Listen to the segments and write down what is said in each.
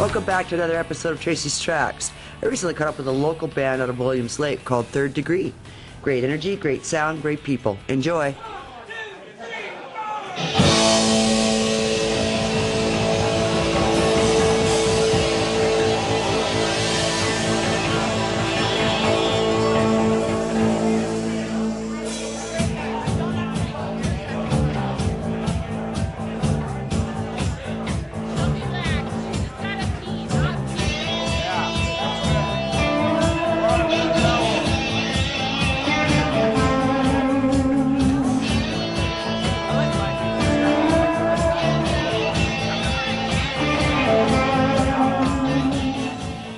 Welcome back to another episode of Tracy's Tracks. I recently caught up with a local band out of Williams Lake called Third Degree. Great energy, great sound, great people. Enjoy.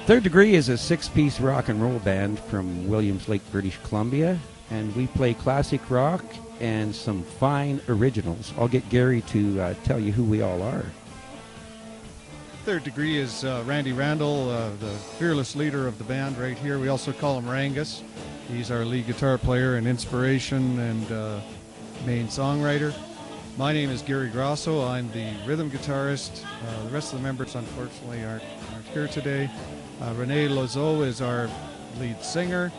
Third Degree is a six-piece rock and roll band from Williams Lake, British Columbia, and we play classic rock and some fine originals. I'll get Gary to tell you who we all are. Third Degree is Randy Randall, the fearless leader of the band right here. We also call him Rangus. He's our lead guitar player and inspiration and main songwriter. My name is Gary Grosso. I'm the rhythm guitarist. The rest of the members, unfortunately, aren't here today. Renee Lozeau is our lead singer.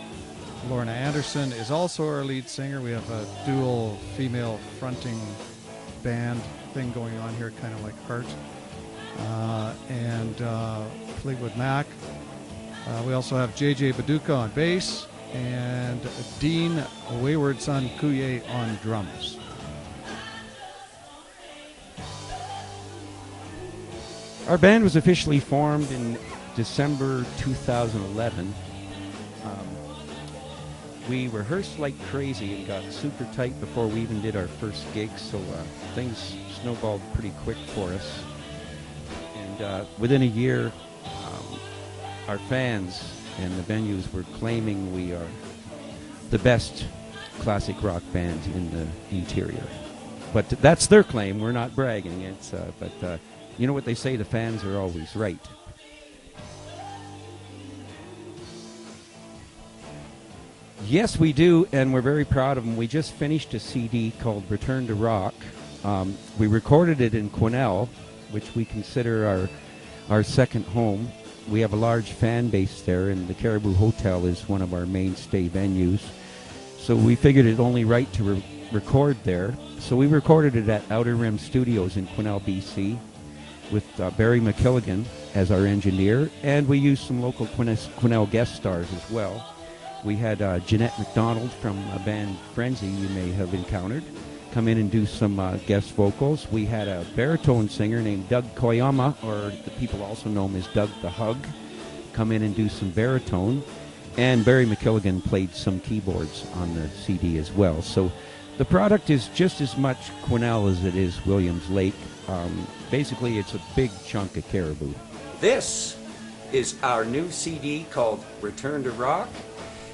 Lorna Anderson is also our lead singer. We have a dual female fronting band thing going on here, kind of like Heart. And Fleetwood Mac. We also have JJ Baduka on bass and Dean Wayward Son Couye on drums. Our band was officially formed in December 2011. We rehearsed like crazy and got super tight before we even did our first gig, so things snowballed pretty quick for us. And within a year, our fans and the venues were claiming we are the best classic rock band in the interior. But that's their claim. We're not bragging. But you know what they say, the fans are always right. Yes, we do, and we're very proud of them. We just finished a CD called Return to Rock. We recorded it in Quesnel, which we consider our second home. We have a large fan base there, and the Caribou Hotel is one of our mainstay venues. So we figured it only right to record there. So we recorded it at Outer Rim Studios in Quesnel, BC, with Barry McKilligan as our engineer, and we used some local Quesnel guest stars as well. We had Jeanette McDonald from a band Frenzy you may have encountered come in and do some guest vocals. We had a baritone singer named Doug Koyama, or the people also know him as Doug the Hug, come in and do some baritone. And Barry McKilligan played some keyboards on the CD as well. So the product is just as much Quesnel as it is Williams Lake. Basically, it's a big chunk of Caribou. This is our new CD called Return to Rock.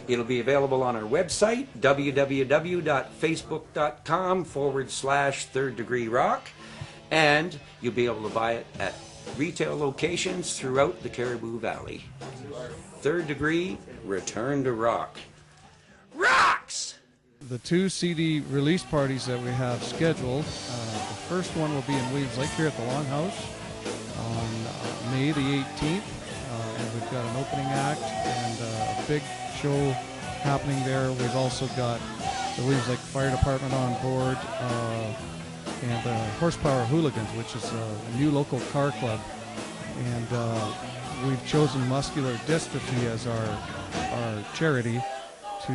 It'll be available on our website, www.facebook.com/Third Degree Rock, and you'll be able to buy it at retail locations throughout the Caribou Valley. Third Degree, Return to Rock. Rocks! The two CD release parties that we have scheduled, the first one will be in Williams Lake here at the Longhouse on May the 18th, and we've got an opening act and a big show happening there. We've also got the Williams Lake Fire Department on board and the Horsepower Hooligans, which is a new local car club. And we've chosen muscular dystrophy as our charity to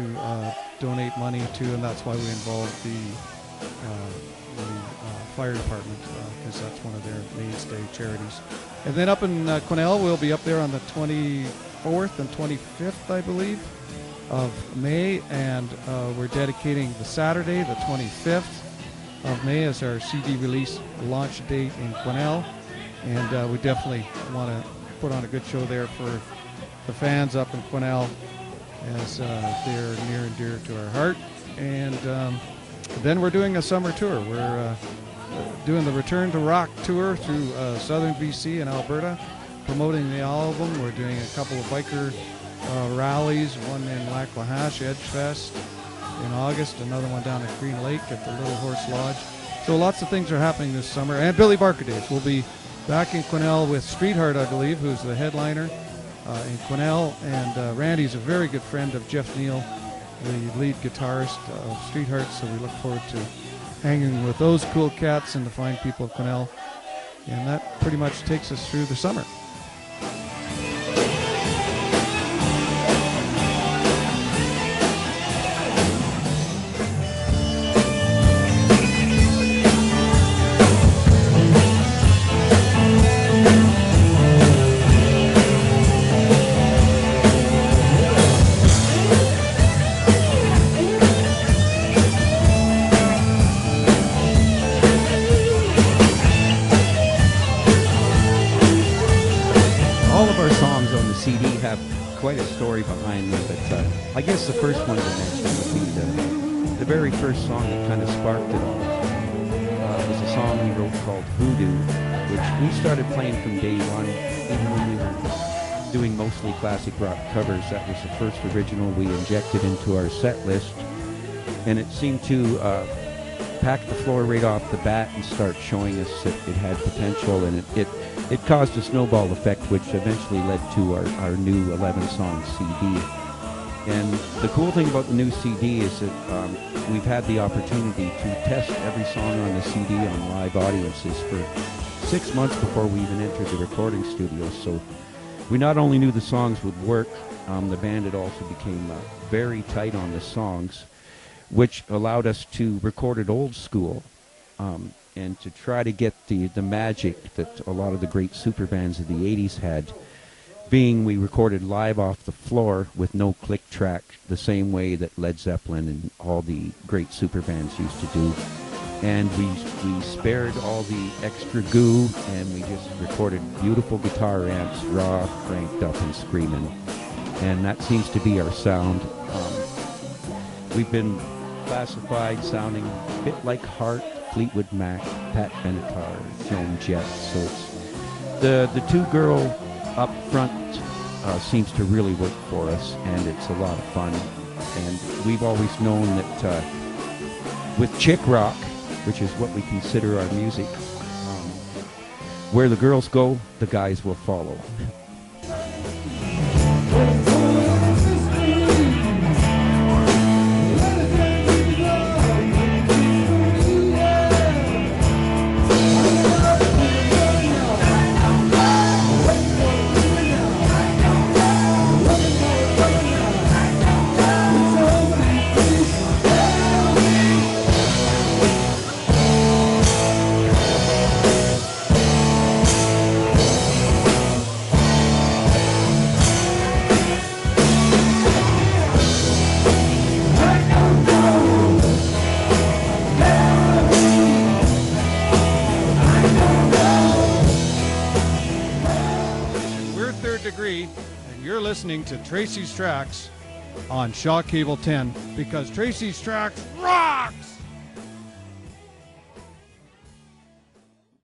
donate money to, and that's why we involved the fire department, because that's one of their mainstay charities. And then up in Quesnel, we'll be up there on the 24th and 25th, I believe, of May, and we're dedicating the Saturday, the 25th of May, as our CD release launch date in Quesnel. And we definitely want to put on a good show there for the fans up in Quesnel, as they're near and dear to our heart. And then we're doing a summer tour. We're doing the Return to Rock tour through southern BC and Alberta, promoting the album. We're doing a couple of biker rallies, one in Lac La Hache, Edge Fest in August, another one down at Green Lake at the Little Horse Lodge. So lots of things are happening this summer. And Billy Barker Days will be back in Quesnel with Streetheart, I believe, who's the headliner in Quesnel. And Randy's a very good friend of Jeff Neal, the lead guitarist of Streetheart. So we look forward to hanging with those cool cats and the fine people of Quesnel. And that pretty much takes us through the summer. Quite a story behind them, but I guess the first one to mention would be the very first song that kind of sparked it all. Was a song we wrote called Voodoo, which we started playing from day one, even when we were doing mostly classic rock covers. That was the first original we injected into our set list, and it seemed to pack the floor right off the bat and start showing us that it had potential, and it caused a snowball effect, which eventually led to our new 11-song CD. And the cool thing about the new CD is that we've had the opportunity to test every song on the CD on live audiences for 6 months before we even entered the recording studio. So we not only knew the songs would work, the band had also became very tight on the songs, which allowed us to record it old school. And to try to get the magic that a lot of the great super bands of the 80s had, being we recorded live off the floor with no click track, the same way that Led Zeppelin and all the great super bands used to do. And we spared all the extra goo, and we just recorded beautiful guitar amps, raw, cranked up and screaming. And that seems to be our sound. We've been classified sounding a bit like Heart, Fleetwood Mac, Pat Benatar, Joan Jett. So it's the two-girl up front seems to really work for us, and it's a lot of fun. And we've always known that with chick rock, which is what we consider our music, where the girls go, the guys will follow. And you're listening to Tracy's Tracks on Shock Cable 10, because Tracy's Tracks rocks!